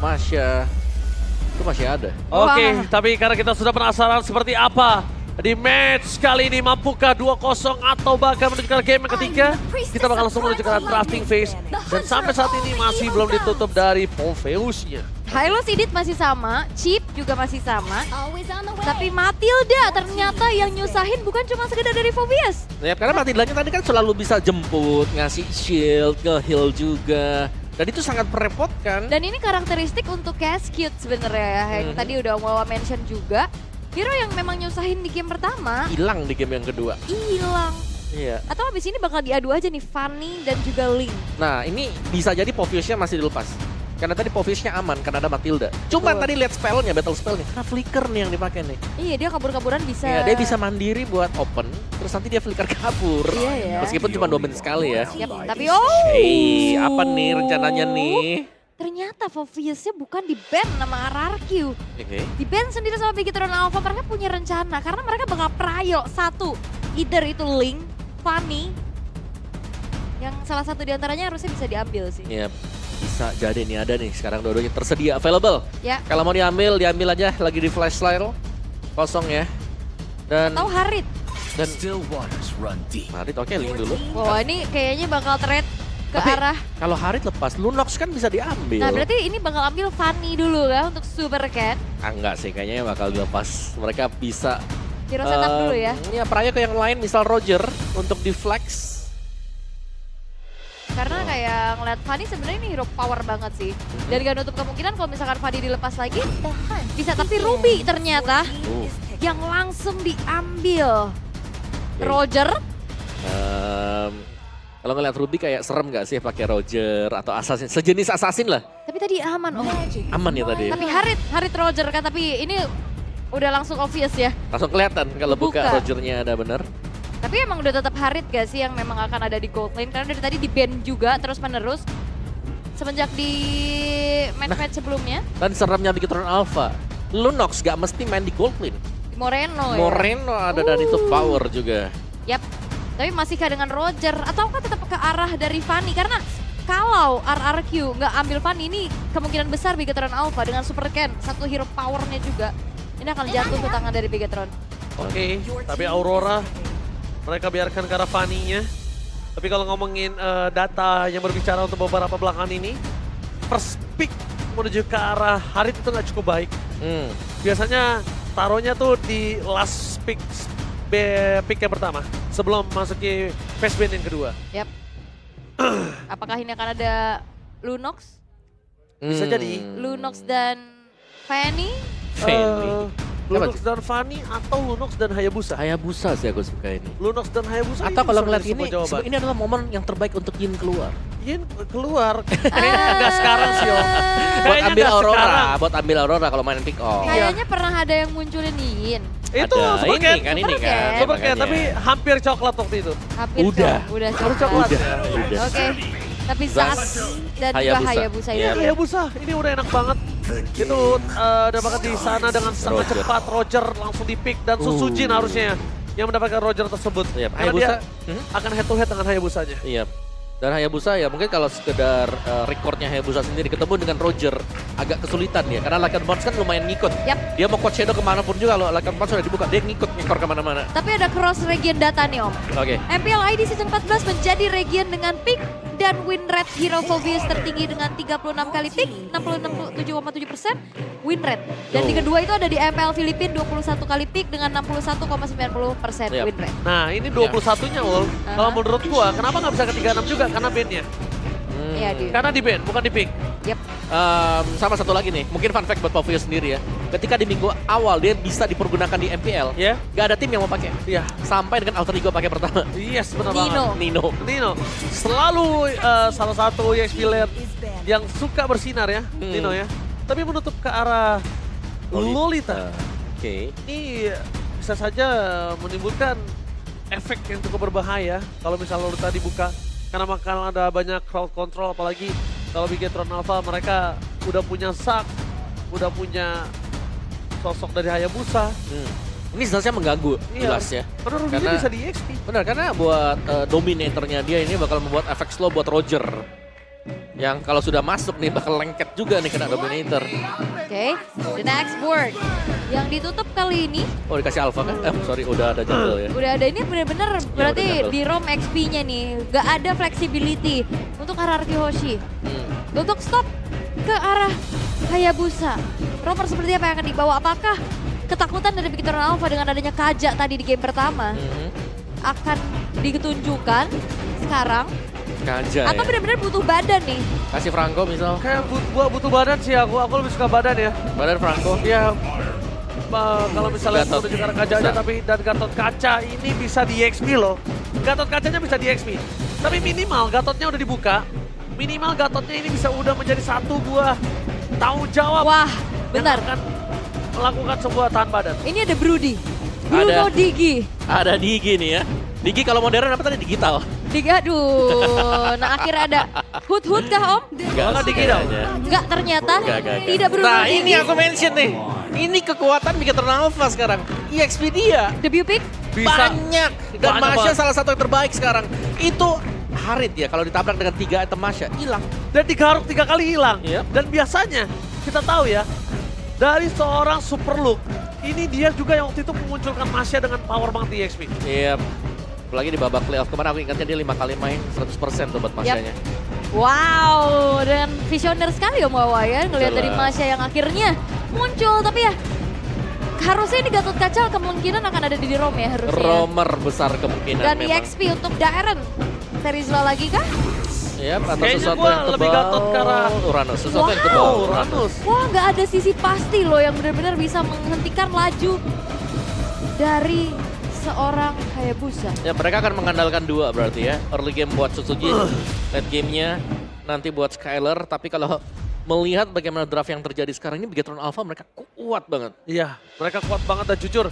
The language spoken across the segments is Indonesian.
Masya. Itu masih ada. Oke, tapi karena kita sudah penasaran seperti apa di match kali ini, mampukah 2-0 atau bahkan menuju ke game yang ketiga, kita bakal langsung menuju ke drafting phase. Dan sampai saat ini masih belum ditutup dari Popheusnya. Hylos Idit masih sama, Chip juga masih sama. Tapi Matilda ternyata yang nyusahin bukan cuma sekedar dari Phobius. Ya, karena Matildanya tadi kan selalu bisa jemput, ngasih shield, nge-heal juga. Dan itu sangat merepotkan. Dan ini karakteristik untuk Cascade sebenarnya ya, yang tadi udah Wawa mention juga. Hero yang memang nyusahin di game pertama, Hilang di game yang kedua. hilang. Iya. Atau abis ini bakal diadu aja nih, Fanny dan juga Link. Nah, ini bisa jadi Popheusnya masih dilepas. Karena tadi Popheusnya aman, karena ada Matilda. Cuman tadi lihat spellnya, battle spellnya. Karena flicker nih yang dipakai nih. Iya, dia kabur-kaburan bisa. Iya, dia bisa mandiri buat open, terus nanti dia flicker kabur. Iya ya. Meskipun cuma 2 menit sekali ya. Yap, tapi Hey, apa nih rencananya nih? ternyata Phobiusnya bukan di-ban sama RRQ. Oke. Di-ban sendiri sama Bigetron Alpha, mereka punya rencana. Karena mereka bakal prayo satu. Either itu Link, Fanny. Yang salah satu diantaranya harusnya bisa diambil sih. Iya, bisa jadi nih ada nih sekarang dua-duanya tersedia available. Ya. Kalau mau diambil, diambil aja lagi di flash sale. Kosong ya. Dan Atau Harit. dan Still waters run deep. Harit oke link dulu. Wah, ini kayaknya bakal trade ke Tapi arah. kalau Harit lepas, Lunox kan bisa diambil. Nah, berarti ini bakal ambil Fanny dulu ya untuk Super Cat. Enggak sih, kayaknya bakal dilepas. Mereka bisa Hero setup dulu ya. Iya, prayo ke yang lain, misal Roger untuk di flex. Karena kayak ngeliat Fanny sebenarnya ini hero power banget sih. Dan gak nutup kemungkinan kalau misalkan Fanny dilepas lagi, bisa. Tapi Ruby ternyata yang langsung diambil. Oke. Roger, Kalau ngeliat Ruby kayak serem gak sih pakai Roger atau Assassin, sejenis Assassin lah. tapi tadi aman. Oh. Aman ya tadi. Tapi Harit Roger kan, tapi ini udah langsung obvious ya. Langsung kelihatan kalau buka Buka. Rogernya ada bener. Tapi emang udah tetap Harit gak sih yang memang akan ada di gold lane? Karena dari tadi di-ban juga terus menerus. Semenjak di match-match sebelumnya, Dan seremnya Bigetron Alpha, Lunox gak mesti main di gold lane. di Moreno ya. Moreno ada dan itu power juga. Yap, tapi masihkah dengan Roger? Ataukah tetap ke arah dari Fanny? Karena kalau RRQ nggak ambil Fanny, ini kemungkinan besar Bigetron Alpha dengan Super Ken, satu hero powernya juga. Ini akan jatuh ke tangan dari Bigetron. Oke, tapi Aurora mereka biarkan ke arah Fanny-nya. Tapi kalau ngomongin data yang berbicara untuk beberapa belakangan ini, first pick menuju ke arah Harit itu nggak cukup baik. Biasanya taruhnya tuh di last pick yang pertama sebelum masuki phase ban yang kedua. Yap. Apakah ini akan ada Lunox? Bisa jadi. Lunox dan Fanny? Lunox dan Fanny atau Lunox dan Hayabusa? Hayabusa sih aku suka ini. Lunox dan Hayabusa Atau kalau ngeliat ini ini, ini adalah momen yang terbaik untuk Yin keluar. Yin keluar. Kayaknya nggak sekarang sih Om. Buat Kayaknya ambil nggak Aurora, sekarang. buat ambil Aurora kalau main pick off. Kayaknya pernah ada yang munculin Yin. Itu Ada Super ini Cat. kan, ini Super kan. Cat. Super Cat, makanya. tapi hampir coklat waktu itu. Hampir Udah. Udah Baru coklat. coklat. Udah. Oke. Tapi Zas dan juga Hayabusa. Hayabusa ini. Iya, Iya. Hayabusa. Ini udah enak banget. Itu udah banget di sana dengan sangat Roger. cepat. Roger langsung di pick dan Susujin harusnya yang mendapatkan Roger tersebut. Iya, Karena Hayabusa. dia akan head to head dengan Hayabusanya. Iya. Dan Hayabusa ya mungkin kalau sekedar recordnya Hayabusa sendiri ketemu dengan Roger agak kesulitan ya. Karena Lycan Bounce kan lumayan ngikut. Yap. Dia mau coach shadow kemanapun juga kalau Lycan Bounce sudah dibuka. Dia ngikut ngekor kemana-mana. Tapi ada cross region data nih Om. Oke. MPL ID Season 14 menjadi region dengan pick dan win rate hero Phobius tertinggi dengan 36 kali pick, 67,7% win rate. Dan di kedua itu ada di MPL Filipina 21 kali pick dengan 61,90% Yap. win rate. Nah ini 21-nya Ul. Kalau menurut gua kenapa nggak bisa ke 36 juga? Karena ban-nya. Iya, Di. Karena di ban, bukan di pick. Yap. Sama satu lagi nih, mungkin fun fact buat Popheus sendiri ya. Ketika di minggu awal dia bisa dipergunakan di MPL, Ya. gak ada tim yang mau pakai. Iya. Sampai dengan alter ego pakai pertama. Yes, benar Nino. banget. Nino. Selalu salah satu EXP player yang suka bersinar ya, Nino ya. Tapi menutup ke arah Lolita. Oke. Ini bisa saja menimbulkan efek yang cukup berbahaya kalau misalnya Lolita dibuka. Karena bakal ada banyak crowd control, apalagi kalau Bigetron Alpha mereka udah punya Zac, udah punya sosok dari Hayabusa. Ini jelasnya mengganggu, jelas ya. Karena Ruby bisa di EXP. Benar, karena buat dominatornya dia ini bakal membuat efek slow buat Roger. Yang kalau sudah masuk nih bakal lengket juga nih kena Dominator. Oke, the next board. Yang ditutup kali ini, Oh dikasih Alpha kan? Sorry udah ada jungle ya. udah ada ini bener-bener berarti udah di ROM XP-nya nih. Gak ada flexibility untuk RRQ Hoshi. Untuk stop ke arah Hayabusa. Romer seperti apa yang akan dibawa? Apakah ketakutan dari Bigetron Alpha dengan adanya Kaja tadi di game pertama akan ditunjukkan sekarang? Kaja Atau ya. benar-benar butuh badan nih? Kasih Franco misal. Kayak gua butuh badan sih aku lebih suka badan ya. Badan Franco. Ya kalau misalnya Gatot. menuju ke arah kacanya Bisa. tapi dan Gatot kaca ini bisa di XP loh. Gatot kacanya bisa di XP. Tapi minimal Gatotnya udah dibuka. Minimal Gatotnya ini bisa udah menjadi satu buah tanggung jawab. Wah, yang benar. akan melakukan sebuah tahan badan. Ini ada Broody. Bruno Ada. Digi. Ada Digi nih ya. Digi kalau modern apa tadi digital? Digi, aduh. Nah akhirnya ada Hood kah Om? Enggak, Digi dong. Enggak ternyata. Enggak. Tidak Bruno Nah Digi. ini aku mention nih. Ini kekuatan Bigetron Alpha sekarang. EXP dia Debut pick. Bisa. banyak. Dan Banyak Masya banget. salah satu yang terbaik sekarang. Itu Harit ya kalau ditabrak dengan 3 item Masya hilang. Dan digaruk 3 kali hilang. Yep. Dan biasanya kita tahu ya, dari seorang super look, ini dia juga yang waktu itu memunculkan Masya dengan power banget di EXP. Iya. Apalagi di babak playoff kemarin aku ingatnya dia 5 kali main 100% tuh buat Masyanya. Wow, dan visioner sekali Om Wawa ya. Ngelihat dari Jelas. Masya yang akhirnya muncul. Tapi ya harusnya ini Gatot Kaca kemungkinan akan ada di ROM ya harusnya. Romer besar kemungkinan Dan memang. EXP untuk Dairen. Serizla lagi kah? Ya, atau Kayaknya sesuatu gua yang lebih tebal. Gatot ke arah Uranus, sesuatu yang Wow. tebal. Uranus. Wah, nggak ada sisi pasti loh yang benar-benar bisa menghentikan laju dari seorang Hayabusa. Ya mereka akan mengandalkan 2 berarti ya. Early game buat Sutsujin, late gamenya nanti buat Skyler. Tapi kalau melihat bagaimana draft yang terjadi sekarang ini, Bigetron Alpha mereka kuat banget. Iya, mereka kuat banget dan jujur.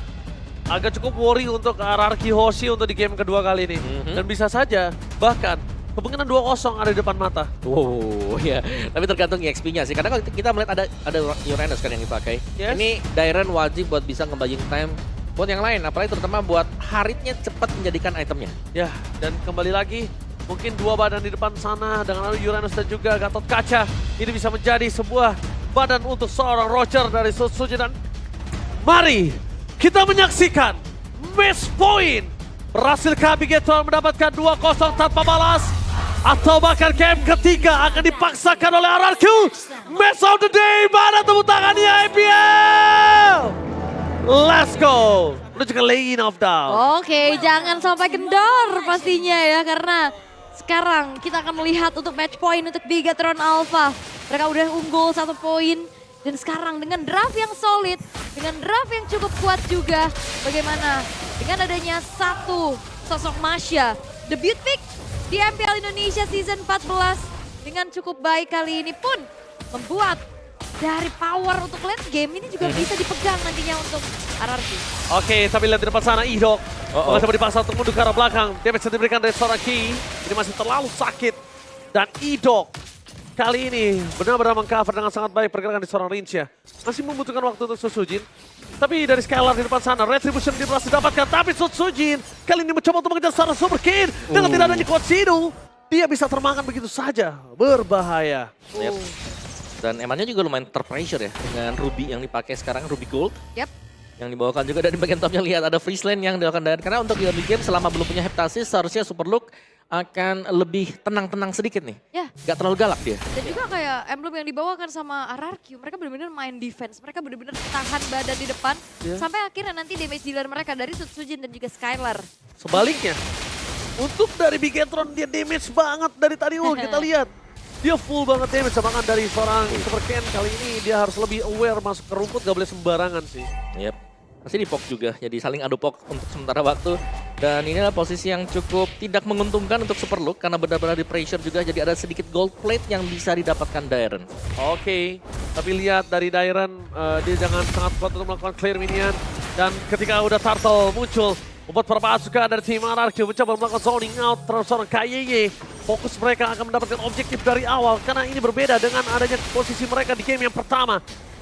Agak cukup worry untuk RRQ Hoshi untuk di game kedua kali ini. Dan bisa saja, bahkan kemungkinan 2-0 ada di depan mata. Wow, ya. Tapi tergantung EXP-nya sih. Karena kalau kita melihat ada Uranus kan yang dipakai. Yes. Ini Dairen wajib buat bisa nge-buying time buat yang lain. Apalagi terutama buat Haritnya cepat menjadikan itemnya. Ya, dan kembali lagi, mungkin 2 badan di depan sana dengan Uranus dan juga Gatot Kaca. Ini bisa menjadi sebuah badan untuk seorang Roger dari Suzuki. Dan mari kita menyaksikan match point. Berhasilkah Bigetron mendapatkan 2-0 tanpa balas? Atau bahkan game ketiga akan dipaksakan oleh RRQ? Match of the day, mana tepuk tangannya IPL? Let's go! Menuju ke lane of down. Oke, jangan sampai kendor pastinya ya, karena sekarang kita akan melihat untuk match point untuk Bigetron Alpha. Mereka udah unggul 1 poin. Dan sekarang dengan draft yang solid, dengan draft yang cukup kuat juga, bagaimana dengan adanya satu sosok Masya, debut pick di MPL Indonesia Season 14 dengan cukup baik kali ini pun membuat dari power untuk late game ini juga bisa dipegang nantinya untuk RRQ. Oke, tapi lihat di depan sana Idok. Mencoba dipaksa untuk mundur ke arah belakang. Damage yang diberikan dari seorang Ki. Ini masih terlalu sakit. Dan Idok kali ini benar-benar mengcover dengan sangat baik pergerakan di seorang Rincia. Masih membutuhkan waktu untuk Sutsujin. Tapi dari Skylar di depan sana, Retribution dia berhasil dapatkan. Tapi Sutsujin kali ini mencoba untuk mengejar seorang Super Kid. Dengan tidak adanya Kotsinu, dia bisa termakan begitu saja. Berbahaya. Yep. Dan emannya juga lumayan terpressure ya dengan Ruby yang dipakai sekarang, Ruby Gold. Yap. Yang dibawakan juga dari bagian topnya lihat ada freeze lane yang dilakukan Dairen. Karena untuk di early game selama belum punya heptasis seharusnya Super Look akan lebih tenang-tenang sedikit nih. Ya. Gak terlalu galak dia. Dan juga kayak emblem yang dibawakan sama RRQ, mereka benar-benar main defense, mereka benar-benar tahan badan di depan, sampai akhirnya nanti damage dealer mereka dari Sutsujin dan juga Skylar. Sebaliknya, untuk dari Bigetron dia damage banget dari tadi. Kita lihat. Dia full banget damage, bahkan dari seorang Super Ken kali ini dia harus lebih aware masuk ke rumput, gak boleh sembarangan sih. Yep. Masih di pok juga, jadi saling adu pok untuk sementara waktu. Dan ini adalah posisi yang cukup tidak menguntungkan untuk Super Look karena benar-benar di pressure juga, jadi ada sedikit gold plate yang bisa didapatkan Dairen. Oke, tapi lihat dari Dairen, dia jangan sangat kuat untuk melakukan clear minion. Dan ketika udah Turtle muncul, membuat para pasukan dari tim RRQ mencoba melakukan zoning out terhadap seorang KYY. Fokus mereka akan mendapatkan objektif dari awal karena ini berbeda dengan adanya posisi mereka di game yang pertama.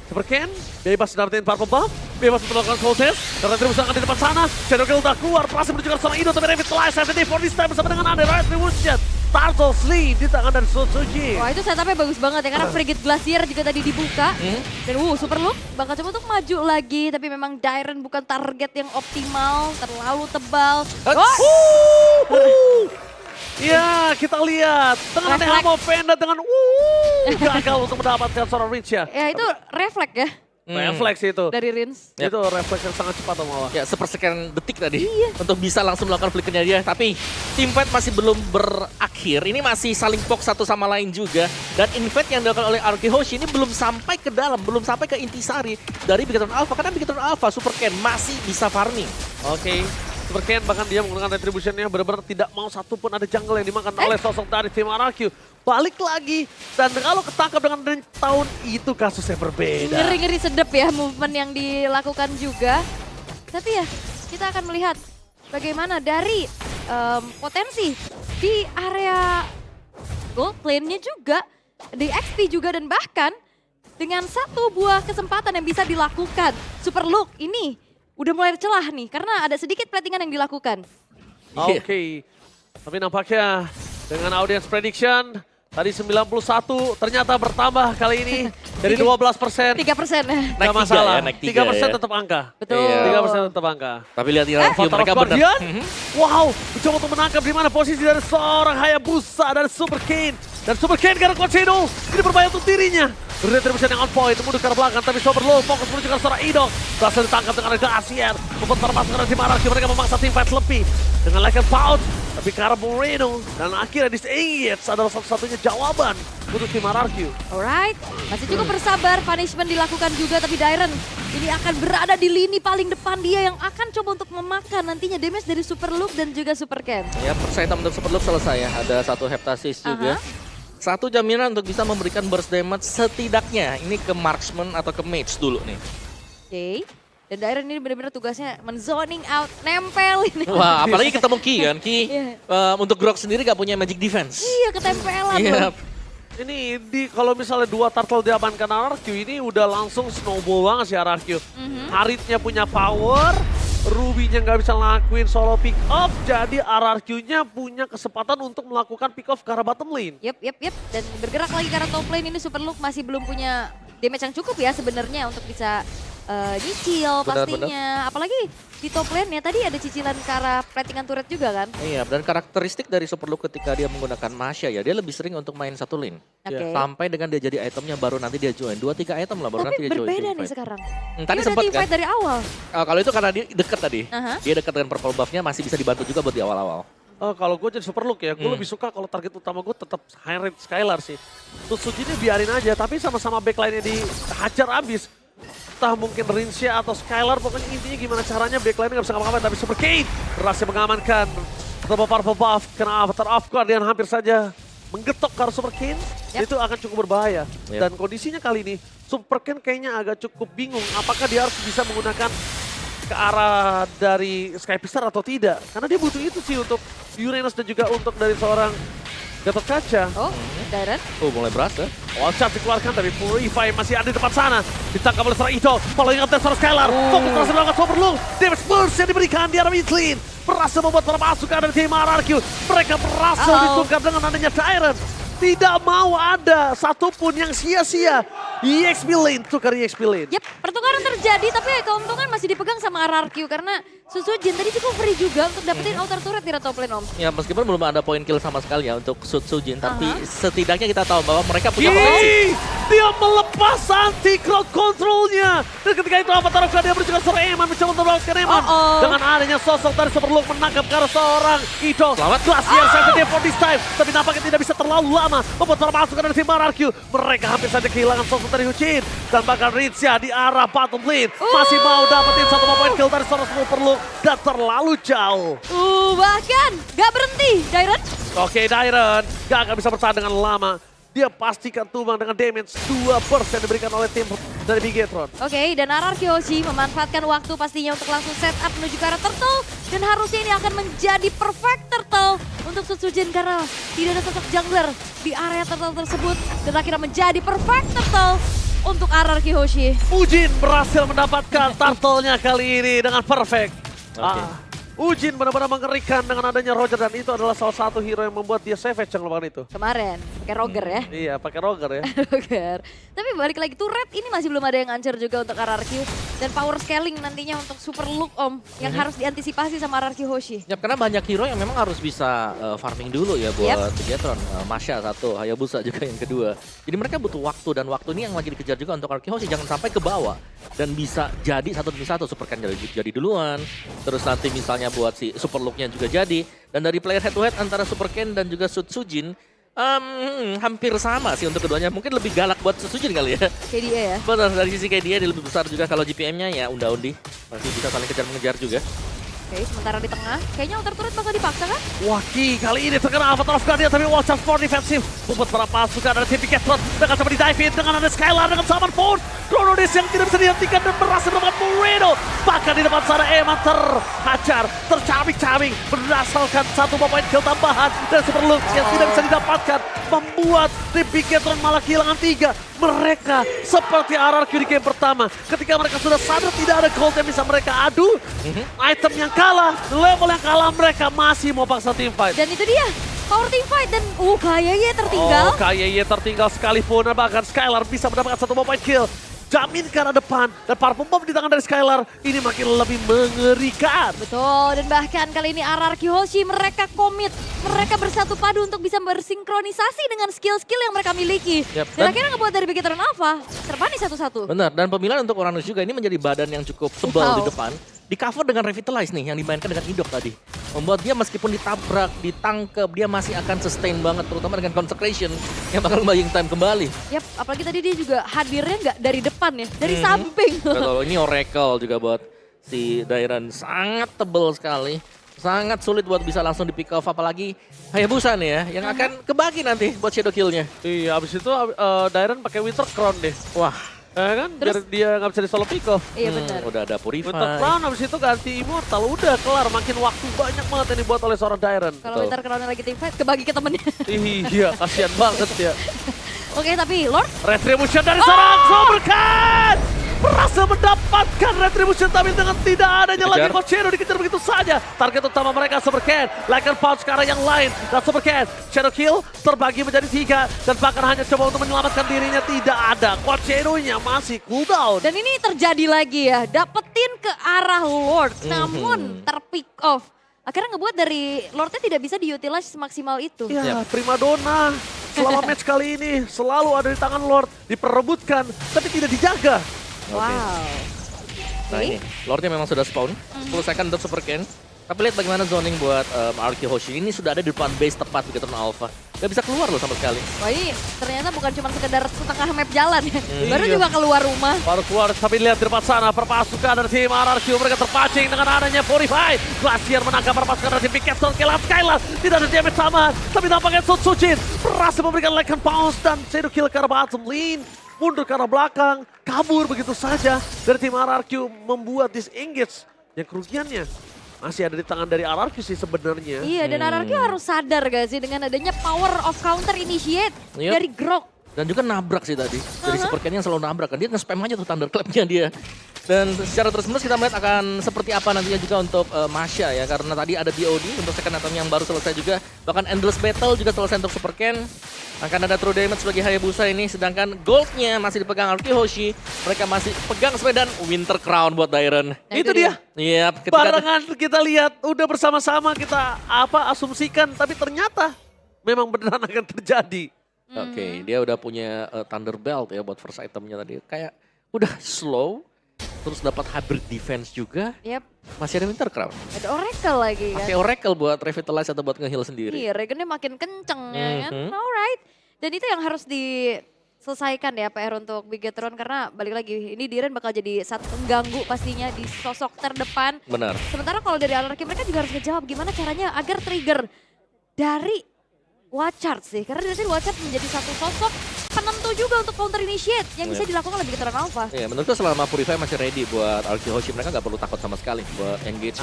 Super Ken bebas dapetin Purple Buff, bebas untuk melakukan Soul Test. Dan Retribution akan di depan sana. Shadow Kill udah keluar, berhasil menunjukkan seorang Ido tapi Revitalize FTD for this time bersama dengan ada Retribution. Turtle Sleeve di tangan dari Sotsuji. Wah itu setupnya bagus banget ya, karena Frigate Glacier juga tadi dibuka. Dan Super Look bakal coba untuk maju lagi, tapi memang Dairen bukan target yang optimal, terlalu tebal. Ya, kita lihat dengan Refleks. Nemo Panda dengan gagal untuk mendapatkan seorang Rins ya. Ya itu refleks ya Refleks itu. dari Rins. Itu refleks yang sangat cepat Om Awa. Ya, sepersekian detik tadi untuk bisa langsung melakukan flickernya dia. Tapi team fight masih belum berakhir. Ini masih saling poke satu sama lain juga. Dan invade yang dilakukan oleh Arki Hoshi ini belum sampai ke dalam, belum sampai ke intisari dari Bigetron Alpha. Karena Bigetron Alpha, Super Ken masih bisa farming. Oke. Super Ken bahkan dia menggunakan retributionnya benar-benar tidak mau satupun ada jungle yang dimakan oleh sosok dari tim RRQ. Balik lagi. Dan kalau ketangkap dengan range tahun itu kasusnya berbeda. Ngeri-ngeri sedep ya movement yang dilakukan juga. Tapi ya kita akan melihat bagaimana dari potensi di area gold lane-nya juga, di XP juga, dan bahkan dengan satu buah kesempatan yang bisa dilakukan. Super Look ini udah mulai celah nih karena ada sedikit platingan yang dilakukan. Oke. Tapi nampaknya dengan audience prediction tadi 91 ternyata bertambah kali ini dari 12%. 3%. Naik Nggak 3 masalah. ya, naik 3 3% ya. tetap angka. Betul. Iya. 3% tetap angka. Tapi lihat di review Avatar mereka of benar. Guardian? Wow, mencoba untuk menangkap di mana posisi dari seorang Hayabusa dari Super Kane. Dan Super Kane karena Concedo, ini berbahaya untuk dirinya. Retribution yang on point, mundur ke arah belakang, tapi Super Low fokus menuju ke arah seorang Idol. Berhasil ditangkap dengan Glacier, membuat para pasukan dari tim RRQ, mereka memaksa tim fight lebih. Dengan Legend Pouch, tapi ke arah Moreno. Dan akhirnya disengage adalah satu-satunya jawaban untuk tim RRQ. Alright, masih cukup bersabar, punishment dilakukan juga, tapi Dairen ini akan berada di lini paling depan, dia yang akan coba untuk memakan nantinya damage dari Super Look dan juga Super Ken. Ya, persetan untuk Super Loop selesai ya. Ada satu Heptasis juga. Satu jaminan untuk bisa memberikan burst damage setidaknya. Ini ke marksman atau ke mage dulu nih. Oke, dan Dairen ini benar-benar tugasnya men-zoning out, nempel ini. Wah, apalagi ketemu Ki kan. Ki Iya. untuk Grok sendiri gak punya magic defense. Iya, ketempelan Iya. loh. Ini kalau misalnya 2 turtle diamankan RRQ, ini udah langsung snowball banget sih RRQ. Haritnya punya power, Ruby-nya nggak bisa ngelakuin solo pick off, jadi RRQ-nya punya kesempatan untuk melakukan pick off ke arah bottom lane. Yep. Dan bergerak lagi karena top lane ini Super Look masih belum punya damage yang cukup ya sebenarnya untuk bisa nyicil pastinya. Apalagi di top lane-nya tadi ada cicilan ke arah platingan turret juga kan. Iya, dan karakteristik dari Super Loop ketika dia menggunakan Masha ya, dia lebih sering untuk main satu lane. Oke. Sampai dengan dia jadi itemnya baru nanti dia join. 2-3 item lah baru nanti Tapi dia join. berbeda team nih fight. sekarang. Tadi Dia udah sempat team kan? fight dari awal. Kalau itu karena dia deket tadi. Aha. Dia dekat dengan purple buff-nya masih bisa dibantu juga buat di awal-awal. Kalau gue jadi Super Look ya, gue lebih suka kalau target utama gue tetap high rate Skylar sih. Tutsuji ini biarin aja, tapi sama-sama backline-nya dihajar abis. Entah mungkin Rinsya atau Skylar, pokoknya intinya gimana caranya backline nggak bisa ngapa-ngapain, tapi Super Kane berhasil mengamankan purple buff karena Avatar of Guardian hampir saja menggetok ke arah Super Kane. Itu akan cukup berbahaya. Yep. Dan kondisinya kali ini Super Kane kayaknya agak cukup bingung apakah dia harus bisa menggunakan ke arah dari Sky Pistar atau tidak. Karena dia butuh itu sih untuk Uranus dan juga untuk dari seorang Gatot Kaca. Oh, Dairen. Oh, mulai berasa. Wall Charge dikeluarkan tapi Purify masih ada di depan sana. Ditangkap oleh seorang Idol. Following up dari seorang Skylar. Fokus terus melakukan Super Look. Damage burst yang diberikan di arah mid lane. Berhasil membuat para pasukan dari tim RRQ. Mereka berhasil ditukar dengan adanya Dairen. Tidak mau ada satupun yang sia-sia. EXP lane, tukar EXP lane. Yep, pertukaran terjadi tapi keuntungan masih dipegang sama RRQ karena Susujin tadi cukup free juga untuk dapetin outer turret di top lane, Om. Ya meskipun belum ada poin kill sama sekali ya untuk Sutsujin, tapi setidaknya kita tahu bahwa mereka punya potensi. Dia melepas anti crowd controlnya. Dan ketika itu Avatar of Guardian berjuang seorang Eman mencoba untuk melakukan Eman. Dengan adanya sosok dari Super Look menangkap ke arah seorang Idol. Selamat. Glacier sampai for this time. Tapi nampaknya tidak bisa terlalu lama membuat para pasukan dari tim RRQ. Mereka hampir saja kehilangan sosok dari Huchin. Dan bahkan Rinsya di arah bottom lane. Masih mau dapetin satu poin kill dari seorang Super Look. Dan terlalu jauh. Bahkan gak berhenti, Dairen. Oke, Dairen gak akan bisa bertahan dengan lama. Dia pastikan tumbang dengan damage 2% yang diberikan oleh tim dari Bigetron. Oke, dan RRQ Hoshi memanfaatkan waktu pastinya untuk langsung set up menuju ke arah turtle. Dan harusnya ini akan menjadi perfect turtle untuk Sutsujin karena tidak ada sosok jungler di area turtle tersebut. Dan akhirnya menjadi perfect turtle untuk RRQ Hoshi. Ujin berhasil mendapatkan turtle-nya kali ini dengan perfect. Oke. Ujin benar-benar mengerikan dengan adanya Roger dan itu adalah salah satu hero yang membuat dia savage yang melakukan itu. Kemarin, pakai Roger ya. Iya, pakai Roger ya. Roger. Tapi balik lagi tuh Red ini masih belum ada yang hancur juga untuk RRQ. Dan power scaling nantinya untuk Super Look Om. Yang harus diantisipasi sama RRQ Hoshi. Ya, karena banyak hero yang memang harus bisa farming dulu ya buat Bigetron. Masya satu, Hayabusa juga yang kedua. Jadi mereka butuh waktu dan waktu ini yang lagi dikejar juga untuk RRQ Hoshi. Jangan sampai ke bawah. Dan bisa jadi satu demi satu, Super Ken jadi duluan. Terus nanti misalnya buat si Super Look-nya juga jadi. Dan dari player head to head antara Super Ken dan juga Sujin, hampir sama sih untuk keduanya. Mungkin lebih galak buat Sujin kali ya. KDA ya. Benar, dari sisi kayak dia lebih besar juga. Kalau GPM-nya ya unda-undi. Masih bisa saling kejar-mengejar juga. Oke, sementara di tengah, kayaknya Outer Turret bakal dipaksa kan? Waki kali ini terkena Avatar of Guardian tapi Watch Out for defensif. Membuat para pasukan ada tim Bigetron dengan coba di-dive in dengan ada Skylar dengan Summon Force. Chronodis yang tidak bisa dihentikan dan berhasil mendapatkan Moreno. Bahkan di depan sana Eman terhajar, tercabik-cabik berdasarkan satu point kill tambahan dan Super Lux yang tidak bisa didapatkan. Membuat tim Bigetron malah kehilangan 3. Mereka seperti RRQ di game pertama. Ketika mereka sudah sadar tidak ada gold yang bisa mereka adu. Item yang kalah, level yang kalah mereka masih mau paksa team fight. Dan itu dia, power team fight dan KYY tertinggal. Oh, KYY tertinggal sekalipun bahkan Skylar bisa mendapatkan satu point kill. Jaminkan ada depan dan para pembom di tangan dari Skylar ini makin lebih mengerikan. Betul, dan bahkan kali ini RRQ Hoshi mereka komit. Mereka bersatu padu untuk bisa bersinkronisasi dengan skill-skill yang mereka miliki. Yep. Dan akhirnya ngebuat dari Bigetron Alpha terbani satu-satu. Benar, dan pemilihan untuk Uranus juga ini menjadi badan yang cukup tebal di depan. Di cover dengan Revitalize nih yang dimainkan dengan Indok tadi. Membuat dia meskipun ditabrak, ditangkep, dia masih akan sustain banget. Terutama dengan Consecration yang bakal buying time kembali. Yap, apalagi tadi dia juga hadirnya nggak dari depan ya, dari samping. Betul, ini Oracle juga buat si Dairon. Sangat tebal sekali. Sangat sulit buat bisa langsung di pick off. Apalagi Hayabusa nih ya, yang akan kebagi nanti buat shadow kill-nya. Iya, abis itu Dairon pakai Winter Crown deh. Wah. Kan biar dia nggak bisa di solo pick off. Iya benar. Udah ada Purify. Winter Crown abis itu ganti Immortal, udah kelar. Makin waktu banyak banget yang dibuat oleh seorang Dairon. Kalau Winter Crown lagi team fight, kebagi ke temennya. Iya, kasihan banget ya. Oke, tapi Lord Retribution dari seorang Supercat berhasil mendapatkan Retribution tapi dengan tidak adanya lagi Kejar. Coach Shadow dikejar begitu saja. Target utama mereka Supercat, Laker Punch ke arah yang lain dan Supercat Shadow Kill terbagi menjadi 3 dan bahkan hanya coba untuk menyelamatkan dirinya tidak ada. Coach Shadow-nya masih cooldown. dan ini terjadi lagi ya, dapetin ke arah Lord, namun terpick off. Akhirnya ngebuat dari Lordnya tidak bisa diutilize semaksimal itu. Ya, primadona selama match kali ini selalu ada di tangan Lord, diperebutkan tapi tidak dijaga. Wow. Nah ini, Lordnya memang sudah spawn. 10 second untuk Super Ken. Tapi lihat bagaimana zoning buat RRQ Hoshi. Ini sudah ada di depan base tepat Bigetron Alpha. Gak bisa keluar loh sama sekali. Wah ini ternyata bukan cuma sekedar setengah map jalan ya. Baru Iya. juga keluar rumah. Baru keluar, tapi lihat di depan sana perpasukan dari tim RRQ mereka terpancing dengan adanya Purify. Glacier menangkap perpasukan dari tim Bigetron kehilangan Skylar. Tidak ada damage sama, tapi tampaknya Sujin berhasil memberikan Laken Pounce dan Shadow Kill ke arah bottom lane. Mundur ke arah belakang, kabur begitu saja dari tim RRQ membuat disengage. Yang kerugiannya masih ada di tangan dari RRQ sih sebenarnya. Iya dan RRQ harus sadar gak sih dengan adanya power of counter initiate Yep. dari Grok. Dan juga nabrak sih tadi. Dari Super Ken yang selalu nabrak kan. Dia nge-spam aja tuh Thunderclap-nya dia. Dan secara terus-menerus kita melihat akan seperti apa nantinya juga untuk Masha ya. Karena tadi ada BOD untuk second item yang baru selesai juga. Bahkan Endless Battle juga selesai untuk Super Ken. Akan ada true damage bagi Hayabusa ini. Sedangkan goldnya masih dipegang RRQ Hoshi. Mereka masih pegang sepedan Winter Crown buat Dairon. Nah, Itu dia. Iya, Barengan kita lihat, udah bersama-sama kita asumsikan, tapi ternyata memang beneran akan terjadi. Oke, dia udah punya Thunder Belt ya buat first itemnya tadi. Kayak udah slow, terus dapat hybrid defense juga. Yep. Masih ada Winter Crown. Ada Oracle lagi kan. Pakai Oracle buat revitalize atau buat nge-heal sendiri. Iya, regennya makin kenceng ya kan. Alright. Dan itu yang harus diselesaikan ya PR untuk Bigetron karena balik lagi ini Diren bakal jadi satu pengganggu pastinya di sosok terdepan. Benar. Sementara kalau dari RRQ mereka juga harus ngejawab gimana caranya agar trigger dari Watchard sih. Karena dari sini Watchard menjadi satu sosok penentu juga untuk counter initiate yang bisa dilakukan oleh Bigetron Alpha. Iya, menurutku selama Purify masih ready buat RRQ Hoshi, mereka nggak perlu takut sama sekali buat engage.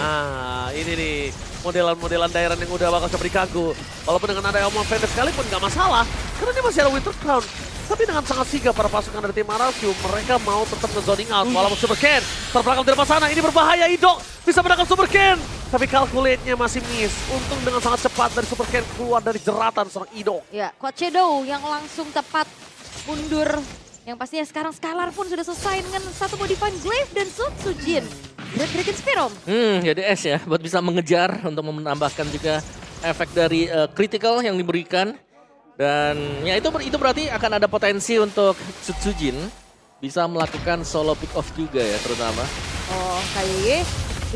Ini nih modelan-modelan daerah yang udah bakal coba dikagu. Walaupun dengan ada Elmon Fender sekalipun nggak masalah. Karena dia masih ada Winter Crown. Tapi dengan sangat sigap para pasukan dari tim RRQ, mereka mau tetap nge-zoning out. Walaupun Super Ken terbelakang di depan sana, ini berbahaya. Idok bisa menangkap Super Ken. Tapi calculate-nya masih miss. Untung dengan sangat cepat dari Super Ken keluar dari jeratan seorang Idok. Ya, Coach Shadow yang langsung tepat mundur. Yang pastinya sekarang Skylar pun sudah selesai dengan satu Modifying Glaive dan Sutsujin. Great Dragon Spearom. Jadi S ya, buat bisa mengejar untuk menambahkan juga efek dari critical yang diberikan. Dan ya itu berarti akan ada potensi untuk Sutsujin bisa melakukan solo pick off juga ya terutama. Oh, KYY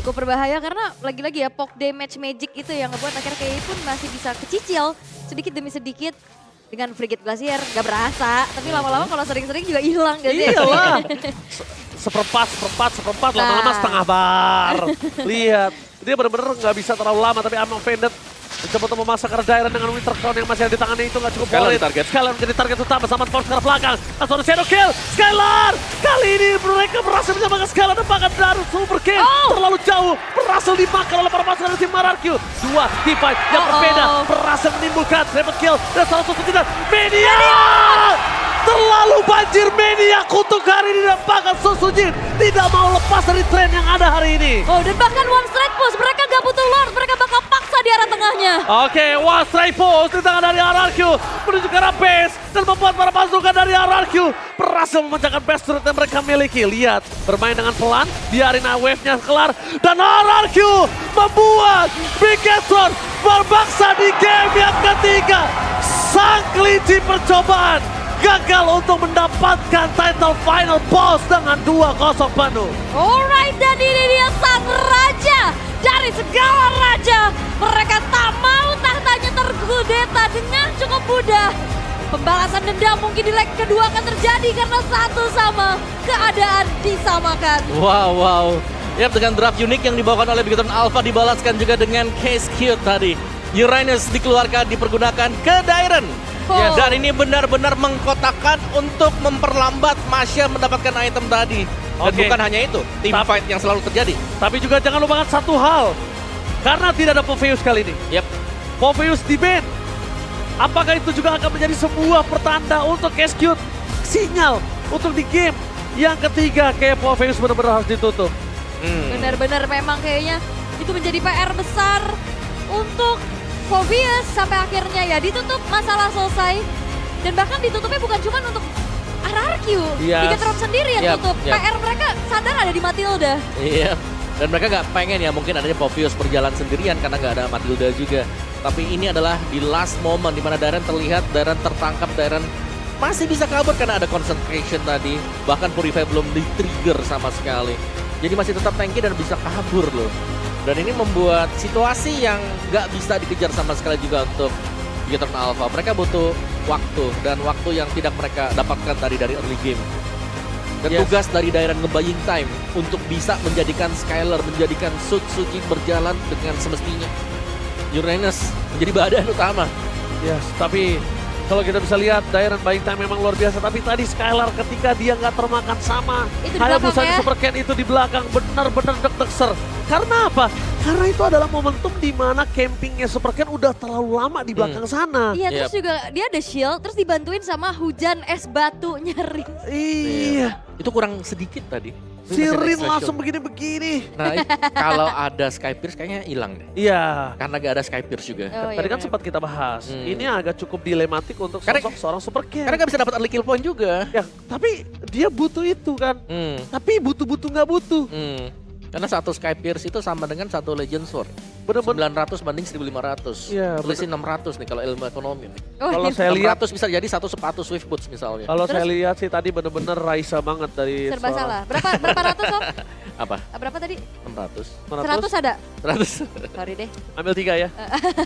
cukup berbahaya karena lagi-lagi ya poke damage magic itu yang ngebuat akhirnya KYY pun masih bisa kecicil sedikit demi sedikit. Dengan Frigate Glacier gak berasa, tapi lama-lama kalau sering-sering juga hilang gak sih? Iyalah. Seperempat, lama-lama setengah bar. Lihat, dia benar-benar nggak bisa terlalu lama, tapi I'm offended. Mencoba untuk memasak Dairon dengan Winter Crown yang masih ada di tangannya itu nggak cukup valid. Skylar menjadi target utama sama Force ke belakang. Langsung ada Shadow Kill, Skylar! Kali ini mereka berhasil menyamakan Skylar dan bahkan dari Super Kill. Terlalu jauh, berhasil dimakan oleh para pasukan dari tim RRQ. Dua teamfight yang berbeda, berhasil menimbulkan triple kill. Dan salah satu tidak, Media! Terlalu banjir Media kutuk hari ini dan bahkan Sutsujin tidak mau lepas dari tren yang ada hari ini. Oh, dan bahkan one strike push, mereka gak butuh Lord, mereka bakal paksa di arah tengahnya. Oke, one strike push di tangan dari RRQ menuju ke arah base dan membuat para pasukan dari RRQ berhasil memecahkan base turret yang mereka miliki. Lihat, bermain dengan pelan, biarin wave-nya kelar dan RRQ membuat Bigetron berbangsa di game yang ketiga. Sang kelinci percobaan gagal untuk mendapatkan title final boss dengan 2-0 penuh. Alright, dan ini dia sang raja dari segala raja. Mereka tak mau tahtanya terkudeta dengan cukup mudah. Pembalasan dendam mungkin di leg kedua akan terjadi karena satu sama keadaan disamakan. Wow. Yap, dengan draft unik yang dibawakan oleh Bigetron Alpha dibalaskan juga dengan case cute tadi. Uranus dikeluarkan, dipergunakan ke Dairon. Ya, dan ini benar-benar mengkotakkan untuk memperlambat Masya mendapatkan item tadi. Dan bukan hanya itu, team fight yang selalu terjadi. Tapi juga jangan lupakan satu hal. Karena tidak ada Popheus kali ini. Yap. Popheus di ban. Apakah itu juga akan menjadi sebuah pertanda untuk Cascute? Sinyal untuk di game yang ketiga kayak Popheus benar-benar harus ditutup. Benar-benar memang kayaknya itu menjadi PR besar untuk Popheus sampai akhirnya ya ditutup, masalah selesai. Dan bahkan ditutupnya bukan cuma untuk RRQ, Bigetron sendiri yang tutup. PR mereka sadar ada di Matilda. Iya, dan mereka nggak pengen ya mungkin adanya Popheus berjalan sendirian karena nggak ada Matilda juga. Tapi ini adalah di last moment di mana Dairon terlihat, Dairon tertangkap, Dairon masih bisa kabur karena ada concentration tadi. Bahkan Purify belum di-trigger sama sekali. Jadi masih tetap tanky dan bisa kabur loh. Dan ini membuat situasi yang nggak bisa dikejar sama sekali juga untuk Bigetron Alpha. Mereka butuh waktu dan waktu yang tidak mereka dapatkan tadi dari early game. Dan tugas dari Dairon nge-buying time untuk bisa menjadikan Skylar, menjadikan Sutsujin berjalan dengan semestinya. Uranus menjadi badan utama. Yes, tapi kalau kita bisa lihat Dairon buying time memang luar biasa. Tapi tadi Skylar ketika dia nggak termakan sama Hayabusa di Super Ken itu di belakang benar-benar deg-degser. Karena apa? Karena itu adalah momentum di mana campingnya Super Ken udah terlalu lama di belakang sana. Iya, terus juga dia ada shield, terus dibantuin sama hujan es batu nyaring. Iya. Itu kurang sedikit tadi. Si Rin langsung begini-begini. Nah, kalau ada Sky Pierce kayaknya hilang deh. Iya. Karena gak ada Sky Pierce juga. Tadi kan sempat kita bahas. Ini agak cukup dilematik untuk sosok seorang Super Ken. Karena gak bisa dapat early kill point juga. Ya, tapi dia butuh itu kan. Tapi butuh-butuh nggak butuh. Karena satu Sky Pierce itu sama dengan satu Legend Sword. Bener-bener 900 banding 1500. Iya, Tulisin 600 nih kalau ilmu ekonomi. Kalau saya lihat 600 bisa jadi satu sepatu Swift Boots misalnya. Kalau saya lihat sih tadi bener-bener Raisa banget dari serba salah. Berapa ratus, Om? Apa? Berapa tadi? 600. 100 ada? 100. Sorry deh. Ambil 3 ya.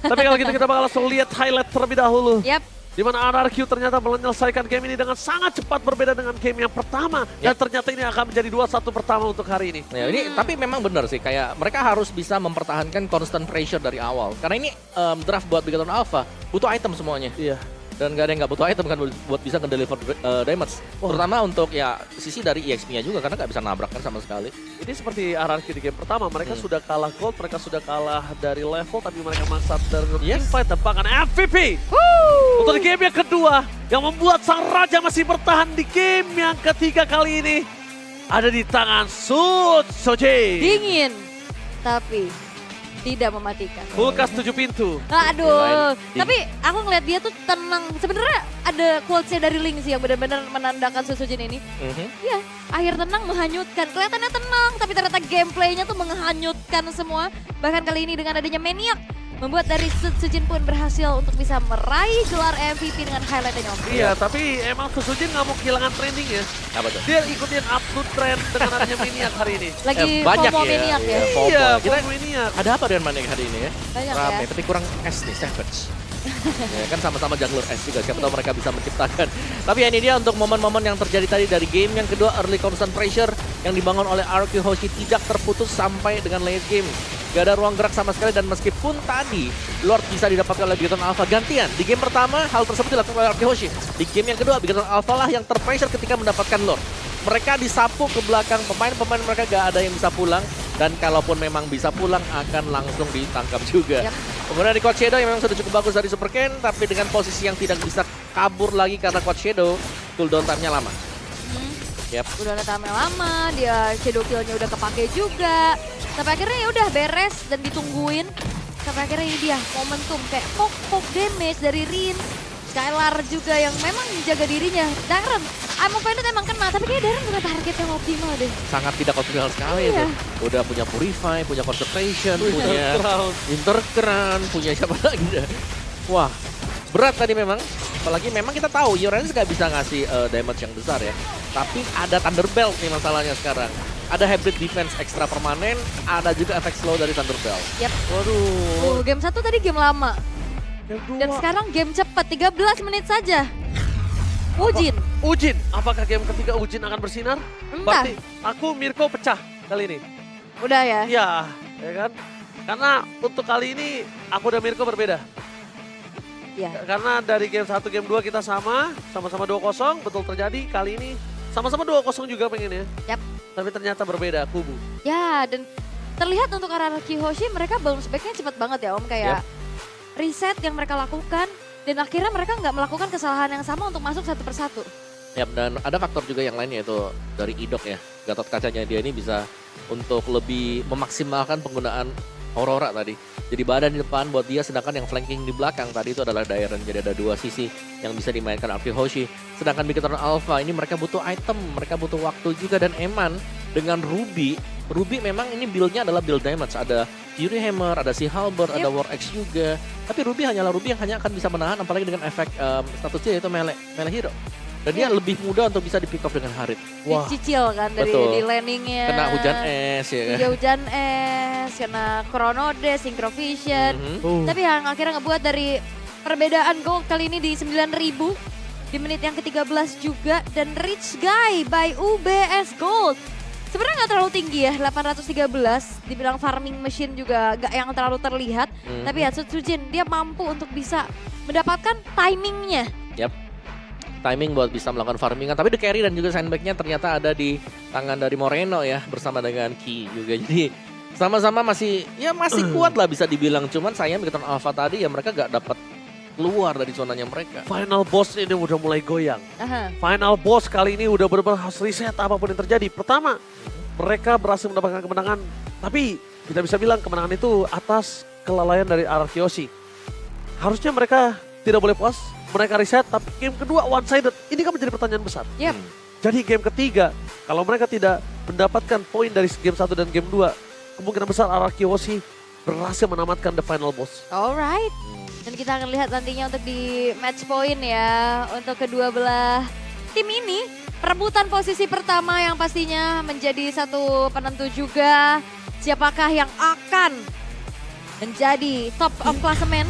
Tapi kalau gitu kita bakal langsung lihat highlight terlebih dahulu. Yap. Di mana RRQ ternyata menyelesaikan game ini dengan sangat cepat berbeda dengan game yang pertama. Dan ternyata ini akan menjadi 2-1 pertama untuk hari ini. Ya, ini tapi memang benar sih, kayak mereka harus bisa mempertahankan constant pressure dari awal. Karena ini draft buat Bigetron Alpha butuh item semuanya. Iya. Dan gak ada yang gak butuh item kan buat bisa ngedeliver damage. Terutama untuk ya sisi dari EXP-nya juga karena gak bisa nabrak kan sama sekali. Ini seperti RRQ di game pertama, mereka sudah kalah gold, mereka sudah kalah dari level, tapi mereka maksa teamfight tempakan MVP. Untuk di game yang kedua, yang membuat sang raja masih bertahan di game yang ketiga kali ini, ada di tangan Sud Soje. Dingin, tapi tidak mematikan. Kulkas 7 pintu. Aduh, tapi aku ngeliat dia tuh tenang. Sebenarnya ada quotes-nya dari Ling sih yang benar-benar menandakan Susujin ini. Iya, akhir tenang menghanyutkan. Kelihatannya tenang, tapi ternyata gameplaynya tuh menghanyutkan semua. Bahkan kali ini dengan adanya Maniac, membuat dari Susujin pun berhasil untuk bisa meraih gelar MVP dengan highlight-nya. Iya, tapi emang Susujin nggak mau kehilangan trending ya. Apa tuh? Dia ikutin up to trend dengan adanya Maniac hari ini. Lagi banyak FOMO ya, Maniac ya. FOMO. Iya, Kita Maniac. ada apa dengan Maniac hari ini ya? Banyak Rame, ya. tapi kurang S nih, Savage. Ya kan sama-sama jungler S juga, siapa tahu mereka bisa menciptakan. Tapi ya ini dia untuk momen-momen yang terjadi tadi dari game yang kedua, early constant pressure yang dibangun oleh RRQ Hoshi tidak terputus sampai dengan late game. Gak ada ruang gerak sama sekali dan meskipun tadi Lord bisa didapatkan oleh Bigoton Alpha gantian. Di game pertama hal tersebut dilakukan oleh RRQ Hoshi. Di game yang kedua Bigoton Alpha lah yang terpressure ketika mendapatkan Lord. Mereka disapu ke belakang, pemain-pemain mereka gak ada yang bisa pulang. Dan kalaupun memang bisa pulang akan langsung ditangkap juga. Kemudian di Coach Shadow yang memang sudah cukup bagus dari Super Ken, tapi dengan posisi yang tidak bisa kabur lagi karena Coach Shadow, cooldown time-nya lama. Udah ada time lama, dia shadow kill-nya udah kepake juga. Sampai akhirnya ya udah beres dan ditungguin. Sampai akhirnya ini dia momentum kayak poke damage dari Rin. Skylar juga yang memang menjaga dirinya. Darren, I'm offended emang kena, tapi kayak Darren bukan target yang optimal deh. Sangat tidak optimal sekali Iya. itu. Udah punya Purify, punya Concentration, punya Intercrown, punya siapa lagi dah. Wah, berat tadi memang. Apalagi memang kita tahu Yorenis gak bisa ngasih damage yang besar ya. Tapi ada Thunderbelt nih masalahnya sekarang. Ada hybrid defense ekstra permanen, ada juga efek slow dari Thunderbelt. Yap. Waduh. Game 1 tadi game lama. Dan sekarang game cepat, 13 menit saja. Ujin, apakah game ketiga Ujin akan bersinar? Entah. Berarti aku Mirko pecah kali ini. Udah ya? Iya, ya kan? Karena untuk kali ini aku dan Mirko berbeda. Iya. Karena dari game 1, game 2 kita sama-sama 2-0, betul terjadi. Kali ini sama-sama 2-0 juga pengennya. Yap. Tapi ternyata berbeda kubu. Ya, dan terlihat untuk RRQ Hoshi mereka bounce back-nya cepat banget ya Om. Kayak reset yang mereka lakukan dan akhirnya mereka nggak melakukan kesalahan yang sama untuk masuk satu persatu. Yap, dan ada faktor juga yang lain yaitu dari Idok ya. Gatot kacanya dia ini bisa untuk lebih memaksimalkan penggunaan Aurora tadi. Jadi badan di depan buat dia, sedangkan yang flanking di belakang tadi itu adalah Dairen. Jadi ada dua sisi yang bisa dimainkan RRQ Hoshi. Sedangkan Bigoton Alpha ini mereka butuh item, mereka butuh waktu juga. Dan Eman dengan Ruby memang ini build-nya adalah build damage. Ada Fury Hammer, ada Sea Halberd, ada War Axe juga. Tapi Ruby hanyalah Ruby yang hanya akan bisa menahan apalagi dengan efek statusnya yaitu melee hero. Dan dia lebih mudah untuk bisa di pick off dengan Harit. Wah. Dicicil kan dari di landingnya. Kena hujan es ya kan. Iya hujan es, kena Chronode, Synchrovision. Tapi yang akhirnya ngebuat dari perbedaan gold kali ini di 9.000. Di menit yang ke-13 juga. Dan Rich Guy by UBS Gold. Sebenarnya nggak terlalu tinggi ya, 813. Dibilang farming machine juga nggak yang terlalu terlihat. Tapi ya Susujin dia mampu untuk bisa mendapatkan timingnya. Yap. Timing buat bisa melakukan farmingan. Tapi the carry dan juga sandbag-nya ternyata ada di tangan dari Moreno ya. Bersama dengan Ki juga. Jadi sama-sama masih kuat lah bisa dibilang. Cuman sayang Bigoton Alpha tadi ya mereka nggak dapat keluar dari zonanya mereka. Final boss ini udah mulai goyang. Aha. Final boss kali ini udah benar-benar harus reset apapun yang terjadi. Pertama, mereka berhasil mendapatkan kemenangan. Tapi kita bisa bilang kemenangan itu atas kelalaian dari RRQ Hoshi. Harusnya mereka tidak boleh puas. Mereka reset, tapi game kedua one-sided. Ini kan menjadi pertanyaan besar. Yep. Jadi game ketiga, kalau mereka tidak mendapatkan poin dari game 1 dan game 2, kemungkinan besar RRQ Hoshi berhasil menamatkan the final boss. Alright. Dan kita akan lihat nantinya untuk di match point ya. Untuk kedua belah tim ini, perebutan posisi pertama yang pastinya menjadi satu penentu juga. Siapakah yang akan menjadi top of klasemen